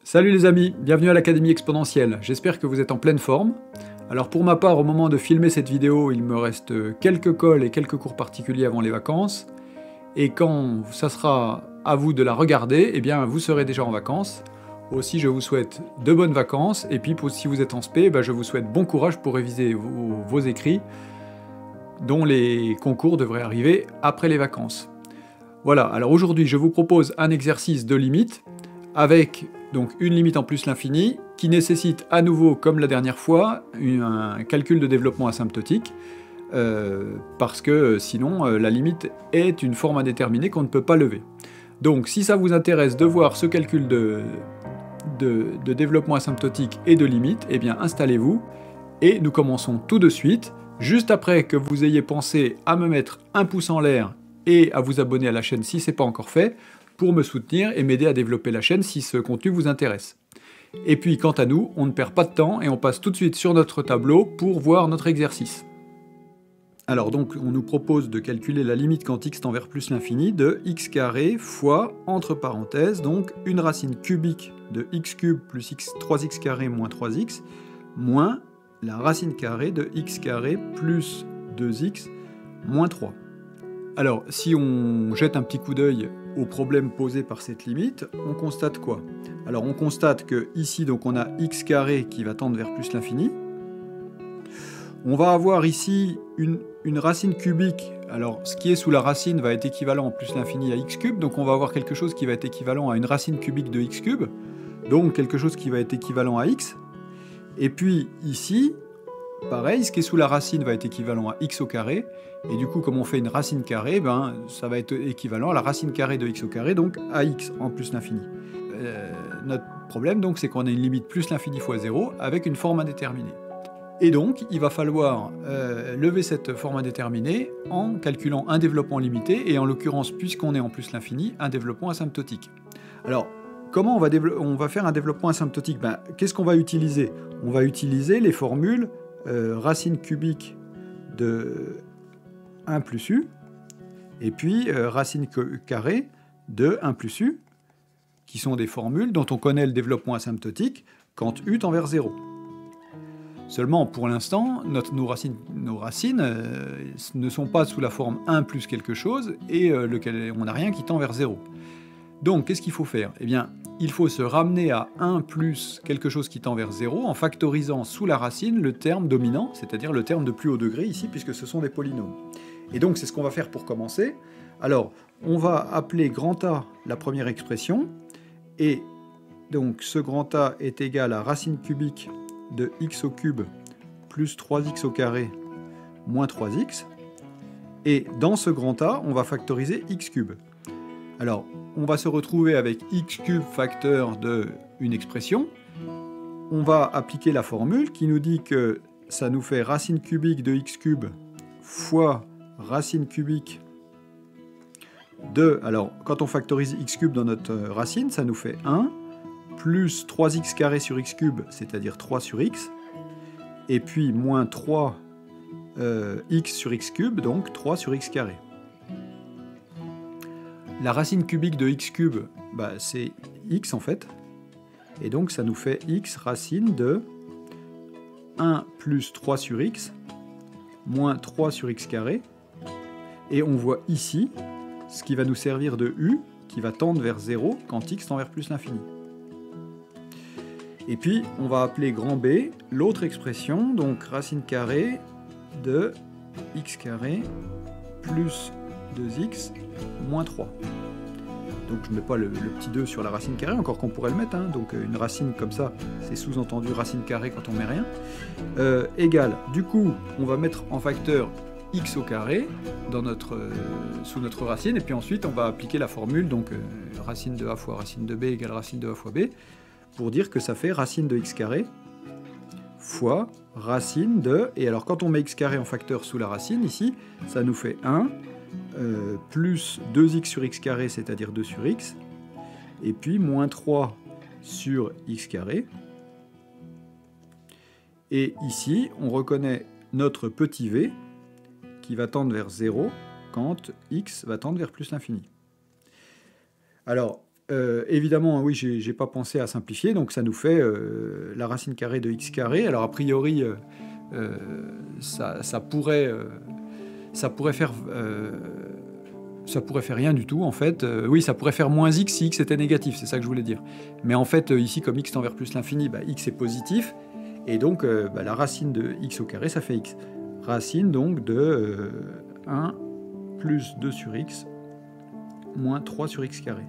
Salut les amis, bienvenue à l'Académie Exponentielle, j'espère que vous êtes en pleine forme. Alors pour ma part, au moment de filmer cette vidéo, il me reste quelques cols et quelques cours particuliers avant les vacances, et quand ça sera à vous de la regarder, eh bien vous serez déjà en vacances. Aussi je vous souhaite de bonnes vacances, et puis si vous êtes en spé, je vous souhaite bon courage pour réviser vos écrits, dont les concours devraient arriver après les vacances. Voilà, alors aujourd'hui je vous propose un exercice de limite, avec donc une limite en plus l'infini, qui nécessite à nouveau, comme la dernière fois, un calcul de développement asymptotique, parce que sinon la limite est une forme indéterminée qu'on ne peut pas lever. Donc si ça vous intéresse de voir ce calcul de développement asymptotique et de limite, eh bien installez-vous, et nous commençons tout de suite, juste après que vous ayez pensé à me mettre un pouce en l'air et à vous abonner à la chaîne si ce n'est pas encore fait, pour me soutenir et m'aider à développer la chaîne si ce contenu vous intéresse. Et puis quant à nous, on ne perd pas de temps et on passe tout de suite sur notre tableau pour voir notre exercice. Alors donc on nous propose de calculer la limite quand x tend vers plus l'infini de x carré fois, entre parenthèses, donc une racine cubique de x cube plus 3x carré moins 3x, moins la racine carrée de x carré plus 2x moins 3. Alors si on jette un petit coup d'œil au problème posé par cette limite, on constate quoi? Alors on constate que ici donc on a x carré qui va tendre vers plus l'infini. On va avoir ici une racine cubique. Alors ce qui est sous la racine va être équivalent en plus l'infini à x cube, donc on va avoir quelque chose qui va être équivalent à une racine cubique de x cube, donc quelque chose qui va être équivalent à x. Et puis ici, pareil, ce qui est sous la racine va être équivalent à x au carré, et du coup, comme on fait une racine carrée, ça va être équivalent à la racine carrée de x au carré, donc à x en plus l'infini. Notre problème, donc, c'est qu'on a une limite plus l'infini fois 0 avec une forme indéterminée. Et donc, il va falloir lever cette forme indéterminée en calculant un développement limité, et en l'occurrence, puisqu'on est en plus l'infini, un développement asymptotique. Alors, comment on va faire un développement asymptotique? Qu'est-ce qu'on va utiliser? On va utiliser les formules racine cubique de 1 plus u, et puis racine carrée de 1 plus u, qui sont des formules dont on connaît le développement asymptotique quand u tend vers 0. Seulement, pour l'instant, nos racines ne sont pas sous la forme 1 plus quelque chose, et on n'a rien qui tend vers 0. Donc, qu'est-ce qu'il faut faire? Eh bien, il faut se ramener à 1 plus quelque chose qui tend vers 0 en factorisant sous la racine le terme dominant, c'est-à-dire le terme de plus haut degré ici, puisque ce sont des polynômes. Et donc, c'est ce qu'on va faire pour commencer. Alors, on va appeler grand A la première expression, et donc ce grand A est égal à racine cubique de x au cube plus 3x au carré moins 3x. Et dans ce grand A, on va factoriser x cube. Alors, on va se retrouver avec x cube facteur d'une expression. On va appliquer la formule qui nous dit que ça nous fait racine cubique de x cube fois racine cubique de... Alors, quand on factorise x cube dans notre racine, ça nous fait 1, plus 3x carré sur x cube, c'est-à-dire 3 sur x, et puis moins 3 x sur x cube, donc 3 sur x carré. La racine cubique de x cube, c'est x en fait, et donc ça nous fait x racine de 1 plus 3 sur x, moins 3 sur x carré, et on voit ici ce qui va nous servir de u, qui va tendre vers 0 quand x tend vers plus l'infini. Et puis, on va appeler grand B l'autre expression, donc racine carrée de x carré plus 2x moins 3. Donc je ne mets pas le petit 2 sur la racine carrée, encore qu'on pourrait le mettre, donc une racine comme ça, c'est sous-entendu racine carrée quand on met rien, égale, du coup, on va mettre en facteur x au carré sous notre racine, et puis ensuite on va appliquer la formule, donc racine de a fois racine de b égale racine de a fois b, pour dire que ça fait racine de x carré fois racine de... Et alors quand on met x carré en facteur sous la racine, ici, ça nous fait 1 plus 2x sur x carré, c'est-à-dire 2 sur x, et puis moins 3 sur x carré. Et ici, on reconnaît notre petit v, qui va tendre vers 0 quand x va tendre vers plus l'infini. Alors, évidemment, oui, j'ai pas pensé à simplifier, donc ça nous fait la racine carrée de x carré. Alors a priori, ça pourrait faire ça pourrait faire rien du tout, en fait. Oui, ça pourrait faire moins x si x était négatif, c'est ça que je voulais dire. Mais en fait, ici, comme x tend vers plus l'infini, bah, x est positif, et donc bah, la racine de x au carré, ça fait x. Racine donc de 1 plus 2 sur x moins 3 sur x carré.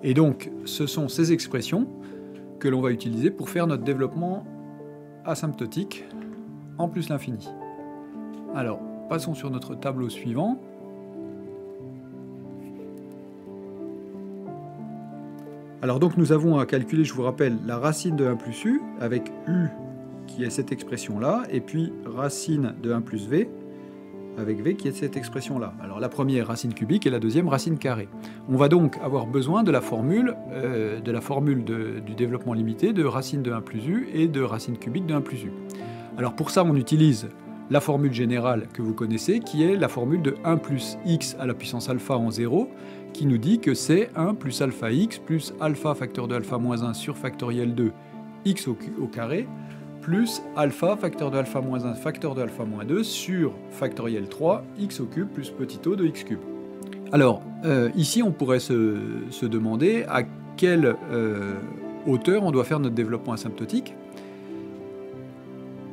Et donc, ce sont ces expressions que l'on va utiliser pour faire notre développement asymptotique en plus l'infini. Alors, passons sur notre tableau suivant. Alors donc nous avons à calculer, je vous rappelle, la racine de 1 plus u, avec u qui est cette expression-là, et puis racine de 1 plus v, avec v qui est cette expression-là. Alors la première, racine cubique, et la deuxième, racine carrée. On va donc avoir besoin de la formule, du développement limité de racine de 1 plus u et de racine cubique de 1 plus u. Alors pour ça, on utilise la formule générale que vous connaissez, qui est la formule de 1 plus x à la puissance alpha en 0, qui nous dit que c'est 1 plus alpha x plus alpha facteur de alpha moins 1 sur factoriel 2 x au carré, plus alpha facteur de alpha moins 1 facteur de alpha moins 2 sur factoriel 3 x au cube plus petit o de x cube. Alors, ici, on pourrait se demander à quelle hauteur on doit faire notre développement asymptotique.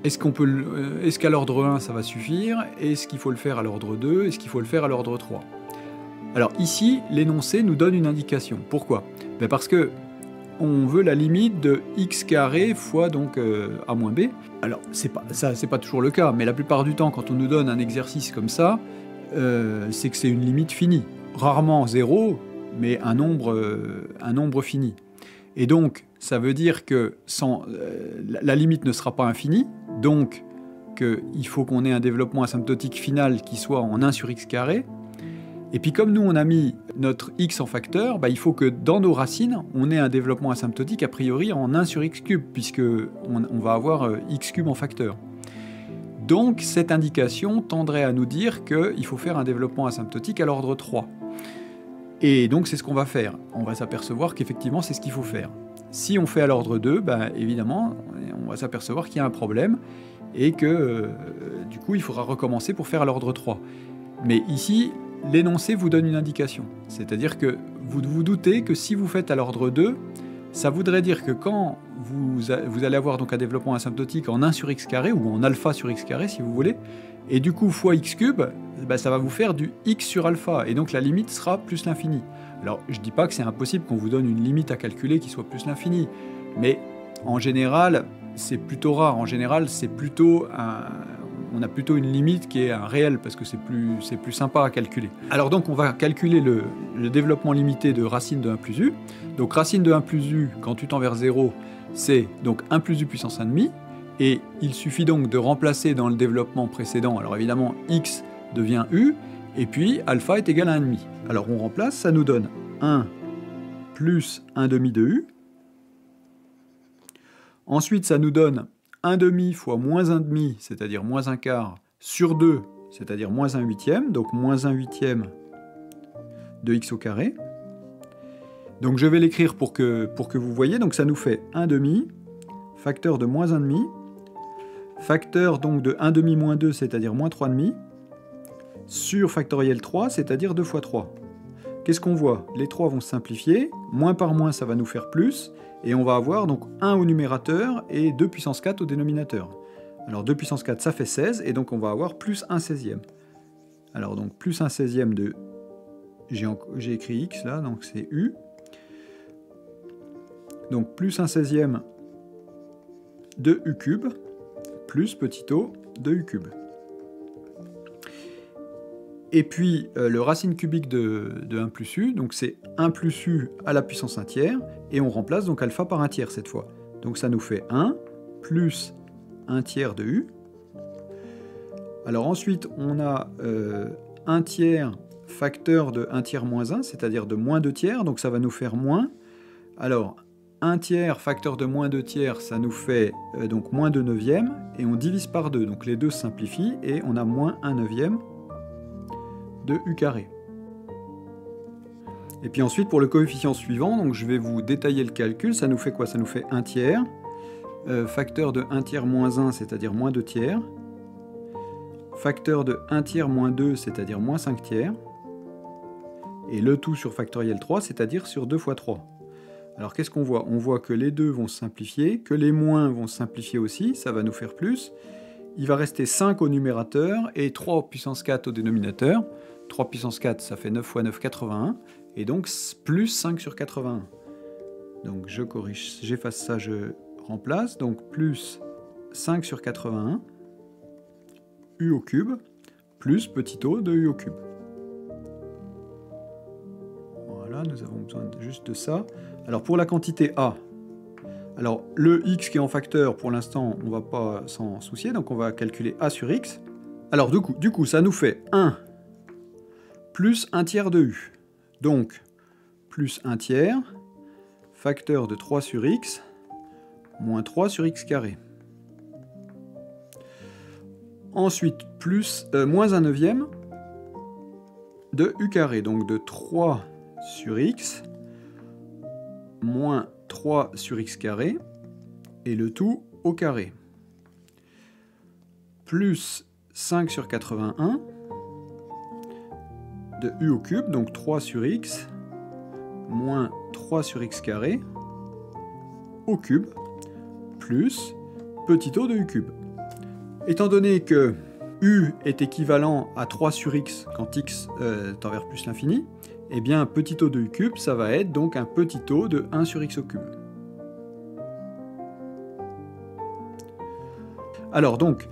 Est-ce qu'à l'ordre 1, ça va suffire? Est-ce qu'il faut le faire à l'ordre 2? Est-ce qu'il faut le faire à l'ordre 3? Alors ici, l'énoncé nous donne une indication. Pourquoi? Parce que on veut la limite de x carré fois donc a moins b. Alors c'est pas toujours le cas, mais la plupart du temps, quand on nous donne un exercice comme ça, c'est que c'est une limite finie. Rarement 0, mais un nombre fini. Et donc, ça veut dire que la limite ne sera pas infinie, donc il faut qu'on ait un développement asymptotique final qui soit en 1 sur x carré. Et puis comme nous, on a mis notre x en facteur, bah, il faut que dans nos racines, on ait un développement asymptotique a priori en 1 sur x cube, puisqu'on va avoir x cube en facteur. Donc cette indication tendrait à nous dire qu'il faut faire un développement asymptotique à l'ordre 3. Et donc c'est ce qu'on va faire. On va s'apercevoir qu'effectivement c'est ce qu'il faut faire. Si on fait à l'ordre 2, ben, évidemment, on va s'apercevoir qu'il y a un problème et que du coup il faudra recommencer pour faire à l'ordre 3. Mais ici, l'énoncé vous donne une indication. C'est-à-dire que vous vous doutez que si vous faites à l'ordre 2, ça voudrait dire que quand vous allez avoir donc un développement asymptotique en 1 sur x carré, ou en alpha sur x carré si vous voulez, et du coup fois x cube, ben, ça va vous faire du x sur alpha, et donc la limite sera plus l'infini. Alors je ne dis pas que c'est impossible qu'on vous donne une limite à calculer qui soit plus l'infini, mais en général c'est plutôt rare. En général c'est plutôt on a plutôt une limite qui est un réel, parce que c'est plus sympa à calculer. Alors donc on va calculer le développement limité de racine de 1 plus u. Donc racine de 1 plus u, quand u tend vers 0, c'est donc 1 plus u puissance 1,5, et il suffit donc de remplacer dans le développement précédent, alors évidemment x devient u, et puis alpha est égal à 1,5. Alors on remplace, ça nous donne 1 plus 1,5 de u. Ensuite ça nous donne 1,5 fois moins 1,5, c'est-à-dire moins 1 quart, sur 2, c'est-à-dire moins 1 huitième, donc moins 1 huitième de x au carré. Donc je vais l'écrire pour que vous voyez, donc ça nous fait 1,5, facteur de moins 1,5, facteur donc de 1,5 moins 2, c'est-à-dire moins 3,5, sur factoriel 3, c'est-à-dire 2 fois 3. Qu'est-ce qu'on voit? Les 3 vont se simplifier, moins par moins ça va nous faire plus, et on va avoir donc 1 au numérateur et 2 puissance 4 au dénominateur. Alors 2 puissance 4 ça fait 16, et donc on va avoir plus 1 16e. Alors donc plus 1 16e de... J'ai écrit x là, donc c'est u. Donc plus 1 16e de u cube, plus petit o de u cube. Et puis le racine cubique de 1 plus u, donc c'est 1 plus u à la puissance 1 tiers, et on remplace donc alpha par 1 tiers cette fois. Donc ça nous fait 1 plus 1 tiers de u. Alors ensuite on a 1 tiers facteur de 1 tiers moins 1, c'est-à-dire de moins 2 tiers, donc ça va nous faire moins. Alors 1 tiers facteur de moins 2 tiers, ça nous fait donc moins 2 neuvièmes, et on divise par 2, donc les deux se simplifient, et on a moins 1 neuvième de u carré. Et puis ensuite, pour le coefficient suivant, donc je vais vous détailler le calcul. Ça nous fait quoi? Ça nous fait 1 tiers. Facteur de 1 tiers moins 1, c'est-à-dire moins 2 tiers. Facteur de 1 tiers moins 2, c'est-à-dire moins 5 tiers. Et le tout sur factoriel 3, c'est-à-dire sur 2 fois 3. Alors qu'est-ce qu'on voit? On voit que les 2 vont se simplifier, que les moins vont se simplifier aussi, ça va nous faire plus. Il va rester 5 au numérateur et 3 puissance 4 au dénominateur. 3 puissance 4, ça fait 9 fois 9, 81. Et donc plus 5 sur 81. Donc je corrige, j'efface ça, je remplace. Donc plus 5 sur 81, u au cube, plus petit o de u au cube. Voilà, nous avons besoin juste de ça. Alors pour la quantité a, alors le x qui est en facteur, pour l'instant, on ne va pas s'en soucier, donc on va calculer a sur x. Alors du coup, ça nous fait 1 plus 1 tiers de u. Donc, plus 1 tiers, facteur de 3 sur x, moins 3 sur x carré. Ensuite, moins 1 neuvième de u carré, donc de 3 sur x, moins 3 sur x carré, et le tout au carré. Plus 5 sur 81, de u au cube, donc 3 sur x, moins 3 sur x carré, au cube, plus petit o de u cube. Étant donné que u est équivalent à 3 sur x quand x tend vers plus l'infini, eh bien petit o de u cube, ça va être donc un petit o de 1 sur x au cube. Alors donc,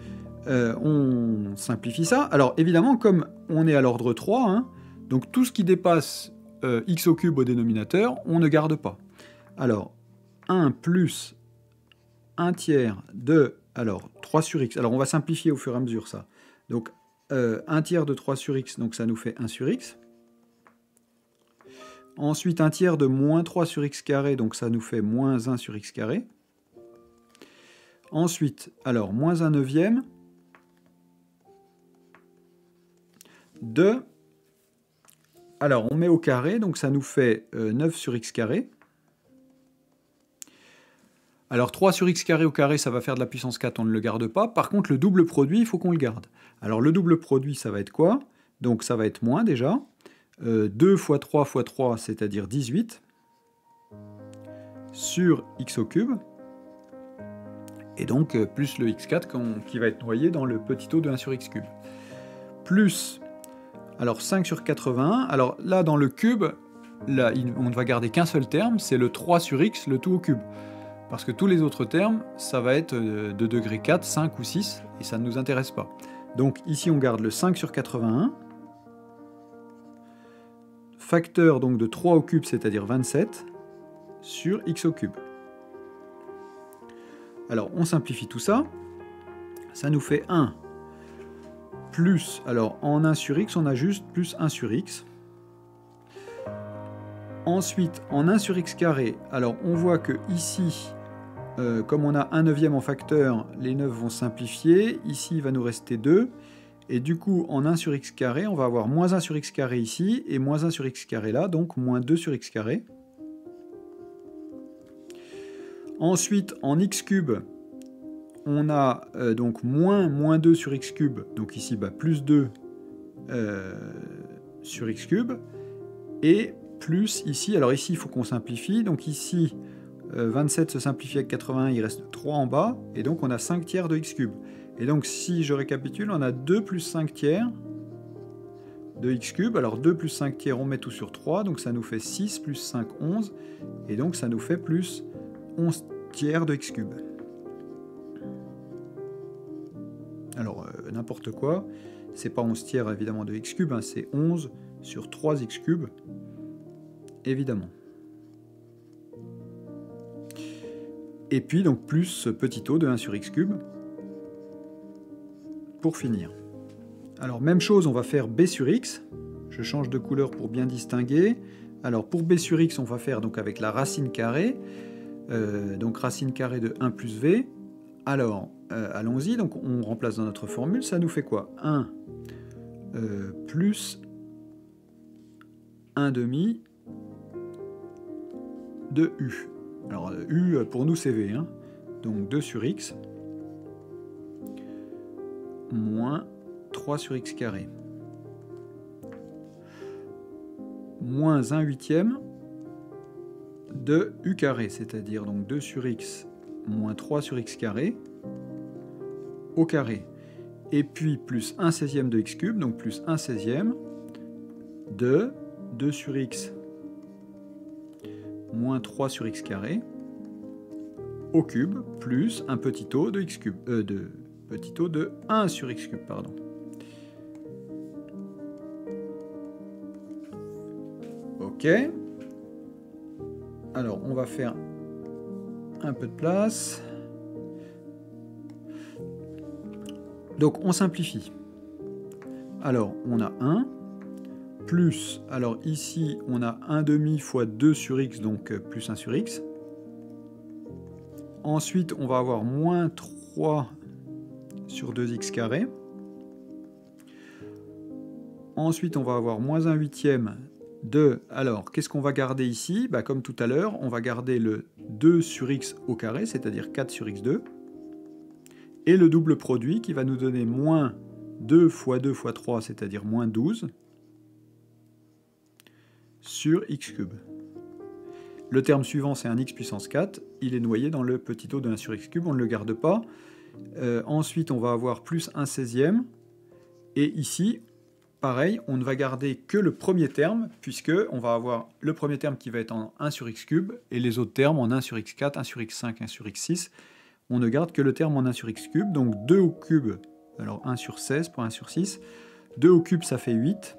on simplifie ça. Alors évidemment, comme on est à l'ordre 3, hein, donc tout ce qui dépasse x au cube au dénominateur, on ne garde pas. Alors, 1 plus 1 tiers de... Alors, 3 sur x. Alors, on va simplifier au fur et à mesure ça. Donc, 1 tiers de 3 sur x, donc ça nous fait 1 sur x. Ensuite, 1 tiers de moins 3 sur x carré, donc ça nous fait moins 1 sur x carré. Ensuite, alors, moins 1 neuvième de... Alors, on met au carré, donc ça nous fait 9 sur x carré. Alors, 3 sur x carré au carré, ça va faire de la puissance 4, on ne le garde pas. Par contre, le double produit, il faut qu'on le garde. Alors, le double produit, ça va être quoi? Donc, ça va être moins, déjà. 2 fois 3 fois 3, c'est-à-dire 18, sur x au cube. Et donc, plus le x4 qui va être noyé dans le petit o de 1 sur x cube. Plus... Alors 5 sur 81, alors là dans le cube, là, on ne va garder qu'un seul terme, c'est le 3 sur x, le tout au cube. Parce que tous les autres termes, ça va être de degré 4, 5 ou 6, et ça ne nous intéresse pas. Donc ici on garde le 5 sur 81, facteur donc de 3 au cube, c'est-à-dire 27, sur x au cube. Alors on simplifie tout ça, ça nous fait 1 plus, alors en 1 sur x, on a juste plus 1 sur x. Ensuite, en 1 sur x carré, alors on voit que ici, comme on a 1 neuvième en facteur, les 9 vont simplifier. Ici, il va nous rester 2. Et du coup, en 1 sur x carré, on va avoir moins 1 sur x carré ici, et moins 1 sur x carré là, donc moins 2 sur x carré. Ensuite, en x cube, on a donc moins 2 sur x cube, donc ici plus 2 sur x cube, et plus ici, alors ici il faut qu'on simplifie, donc ici 27 se simplifie avec 81, il reste 3 en bas, et donc on a 5 tiers de x cube. Et donc si je récapitule, on a 2 plus 5 tiers de x cube, alors 2 plus 5 tiers, on met tout sur 3, donc ça nous fait 6 plus 5, 11, et donc ça nous fait plus 11 tiers de x cube. Alors, n'importe quoi, c'est pas 11 tiers évidemment de x cube, hein, c'est 11 sur 3 x cube, évidemment. Et puis donc plus ce petit o de 1 sur x cube, pour finir. Alors même chose, on va faire b sur x, je change de couleur pour bien distinguer. Alors pour b sur x, on va faire donc avec la racine carrée, donc racine carrée de 1 plus v. Alors, allons-y, donc on remplace dans notre formule, ça nous fait quoi? 1 plus 1 demi de u. Alors u pour nous c'est v, hein. Donc 2 sur x moins 3 sur x carré moins 1 huitième de u carré, c'est-à-dire donc 2 sur x moins 3 sur x carré au carré. Et puis plus 1 16e de x cube, donc plus 1 16e de 2 sur x moins 3 sur x carré au cube plus un petit o de x cube, petit o de 1 sur x cube, pardon. Ok. Alors, on va faire un peu de place. Donc, on simplifie. Alors, on a 1, plus, alors ici, on a 1 demi fois 2 sur x, donc plus 1 sur x. Ensuite, on va avoir moins 3 sur 2x carré. Ensuite, on va avoir moins 1 huitième de... Alors, qu'est-ce qu'on va garder ici? Bah, comme tout à l'heure, on va garder le 2 sur x au carré, c'est-à-dire 4 sur x2. Et le double produit qui va nous donner moins 2 fois 2 fois 3, c'est-à-dire moins 12, sur x cube. Le terme suivant, c'est un x puissance 4. Il est noyé dans le petit o de 1 sur x cube, on ne le garde pas. Ensuite, on va avoir plus 1 16e. Et ici, pareil, on ne va garder que le premier terme, puisque on va avoir le premier terme qui va être en 1 sur x cube, et les autres termes en 1 sur x4, 1 sur x5, 1 sur x6. On ne garde que le terme en 1 sur x cube, donc 2 au cube, alors 1 sur 16 pour 1 sur 6. 2 au cube, ça fait 8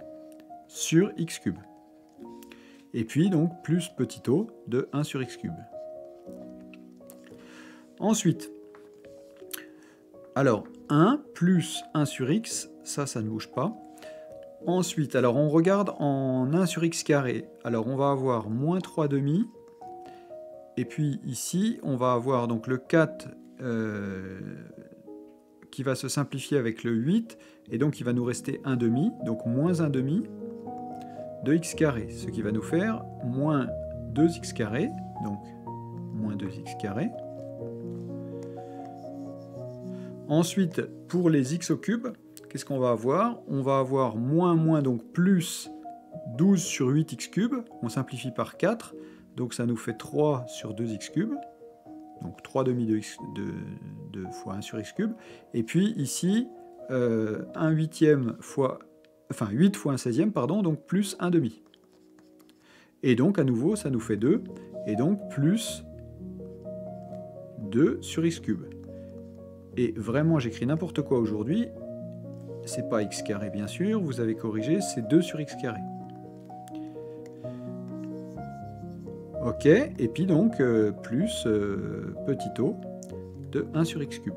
sur x cube. Et puis, donc, plus petit o de 1 sur x cube. Ensuite, alors, 1 plus 1 sur x, ça ne bouge pas. Ensuite, alors, on regarde en 1 sur x carré. Alors, on va avoir moins 3 demi. Et puis, ici, on va avoir donc le 4 qui va se simplifier avec le 8. Et donc, il va nous rester 1 demi, donc moins 1 demi de x carré, ce qui va nous faire moins 2x carré, donc moins 2x carré. Ensuite, pour les x au cube, qu'est-ce qu'on va avoir? On va avoir moins, donc plus 12 sur 8x cube, on simplifie par 4, donc ça nous fait 3 sur 2x cube, donc 3 demi de fois 1 sur x cube, et puis ici, 1 huitième fois... Enfin, 8 fois 1 16e, pardon, donc plus 1 demi. Et donc, à nouveau, ça nous fait 2, et donc plus 2 sur x cube. Et vraiment, j'écris n'importe quoi aujourd'hui, c'est pas x carré, bien sûr, vous avez corrigé, c'est 2 sur x carré. Ok, et puis donc, plus petit o de 1 sur x cube.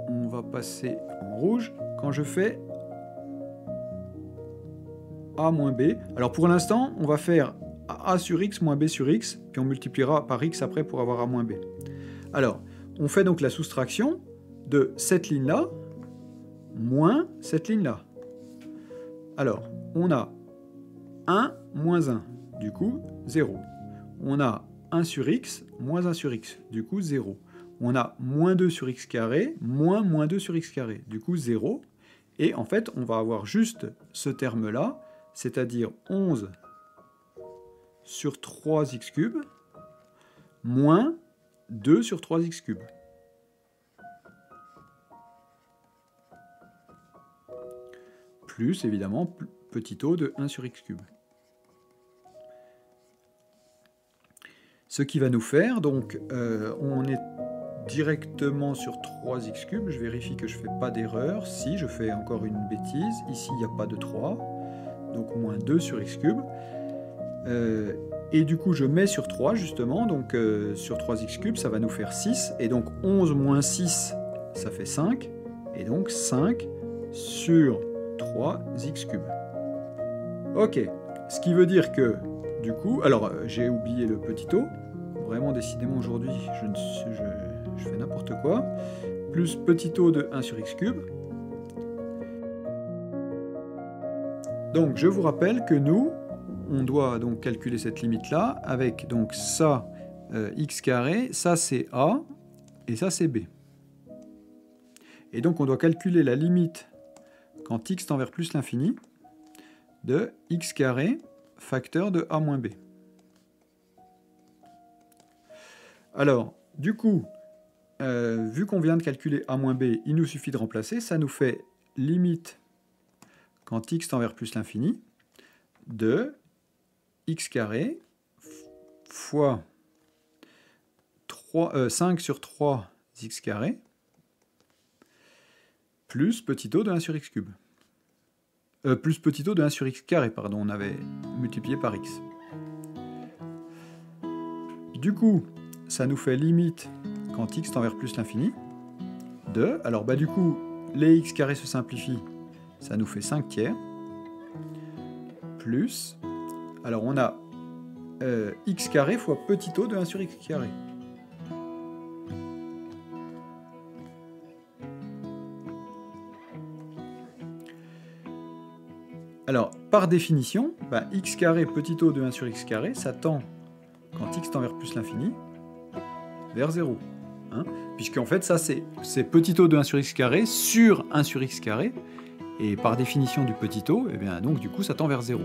On va passer en rouge. Quand je fais a moins b, alors pour l'instant, on va faire a sur x moins b sur x, puis on multipliera par x après pour avoir a moins b. Alors, on fait donc la soustraction de cette ligne-là moins cette ligne-là. Alors, on a 1 moins 1, du coup 0. On a 1 sur x moins 1 sur x, du coup 0. On a moins 2 sur x carré moins 2 sur x carré, du coup 0. Et en fait, on va avoir juste ce terme-là, c'est-à-dire 11 sur 3x cube moins 2 sur 3x cube. Plus, évidemment, petit o de 1 sur x cube. Ce qui va nous faire, donc, on est directement sur 3x cube, je vérifie que je ne fais pas d'erreur, si je fais encore une bêtise, ici il n'y a pas de 3, donc moins 2 sur x cube, et du coup je mets sur 3 justement, donc sur 3x cube ça va nous faire 6, et donc 11 moins 6 ça fait 5, et donc 5 sur 3x cube. Ok, ce qui veut dire que du coup, alors j'ai oublié le petit o, vraiment décidément aujourd'hui je fais n'importe quoi, plus petit o de 1 sur x cube. Donc je vous rappelle que nous, on doit donc calculer cette limite-là avec donc ça, x carré, ça c'est a, et ça c'est b. Et donc on doit calculer la limite quand x tend vers plus l'infini de x carré facteur de a moins b. Alors, du coup, vu qu'on vient de calculer a moins b, il nous suffit de remplacer, ça nous fait limite quand x tend vers plus l'infini de x carré fois 5 sur 3 x carré plus petit o de 1 sur x cube. Plus petit o de 1 sur x carré, pardon, on avait multiplié par x. Du coup, ça nous fait limite quand x tend vers plus l'infini de, alors du coup, les x carrés se simplifient, ça nous fait 5 tiers, plus, alors on a x carré fois petit o de 1 sur x carré. Alors, par définition, x carré petit o de 1 sur x carré, ça tend, quand x tend vers plus l'infini, vers 0. Hein, puisqu'en fait, ça, c'est petit o de 1 sur x carré sur 1 sur x carré, et par définition du petit o, eh bien, donc, du coup, ça tend vers 0.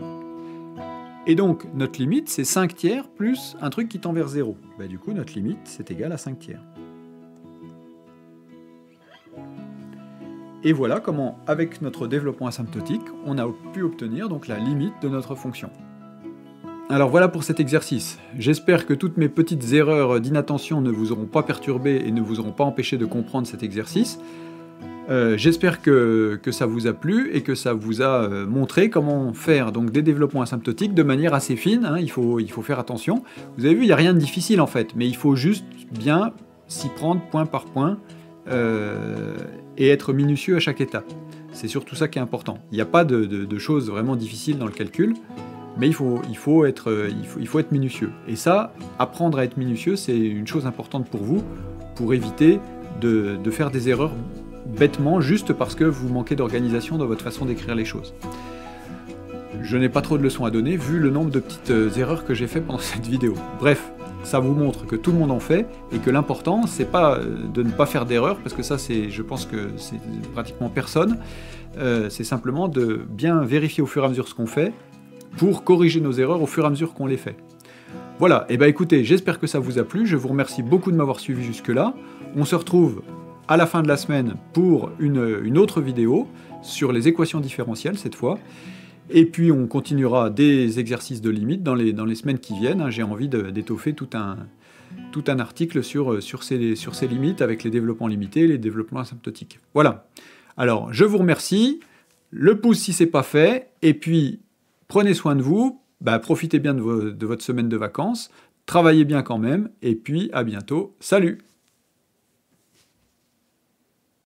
Et donc, notre limite, c'est 5 tiers plus un truc qui tend vers 0. Du coup, notre limite, c'est égal à 5 tiers. Et voilà comment, avec notre développement asymptotique, on a pu obtenir donc la limite de notre fonction. Alors voilà pour cet exercice. J'espère que toutes mes petites erreurs d'inattention ne vous auront pas perturbé et ne vous auront pas empêché de comprendre cet exercice. J'espère que ça vous a plu et que ça vous a montré comment faire donc, des développements asymptotiques de manière assez fine. Hein, il faut faire attention. Vous avez vu, il n'y a rien de difficile en fait, mais il faut juste bien s'y prendre point par point. Et être minutieux à chaque étape. C'est surtout ça qui est important. Il n'y a pas de choses vraiment difficiles dans le calcul, mais il faut être minutieux. Et ça, apprendre à être minutieux, c'est une chose importante pour vous, pour éviter de faire des erreurs bêtement, juste parce que vous manquez d'organisation dans votre façon d'écrire les choses. Je n'ai pas trop de leçons à donner, vu le nombre de petites erreurs que j'ai fait pendant cette vidéo. Bref, ça vous montre que tout le monde en fait, et que l'important, c'est pas de ne pas faire d'erreurs, parce que ça, je pense que c'est pratiquement personne. C'est simplement de bien vérifier au fur et à mesure ce qu'on fait, pour corriger nos erreurs au fur et à mesure qu'on les fait. Voilà, et écoutez, j'espère que ça vous a plu, je vous remercie beaucoup de m'avoir suivi jusque-là. On se retrouve à la fin de la semaine pour une autre vidéo, sur les équations différentielles cette fois. Et puis on continuera des exercices de limite dans les semaines qui viennent. J'ai envie d'étoffer tout un article sur ces limites avec les développements limités et les développements asymptotiques. Voilà. Alors, je vous remercie. Le pouce si ce n'est pas fait. Et puis, prenez soin de vous. Profitez bien de votre semaine de vacances. Travaillez bien quand même. Et puis, à bientôt. Salut!